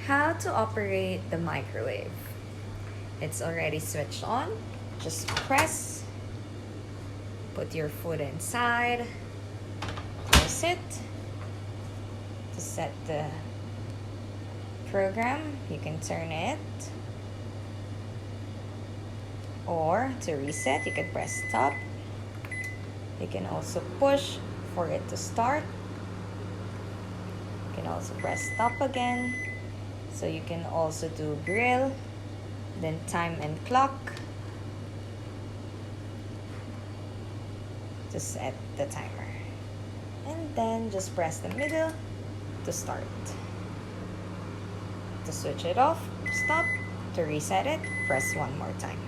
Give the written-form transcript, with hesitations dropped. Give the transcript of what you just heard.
How to operate the microwave. It's already switched on. Just press, put your food inside, close it. To set the program, you can turn it. Or to reset, you can press stop. You can also push for it to start. You can also press stop again. So you can also do grill, then time and clock to set the timer. And then just press the middle to start. To switch it off, stop. To reset it, press one more time.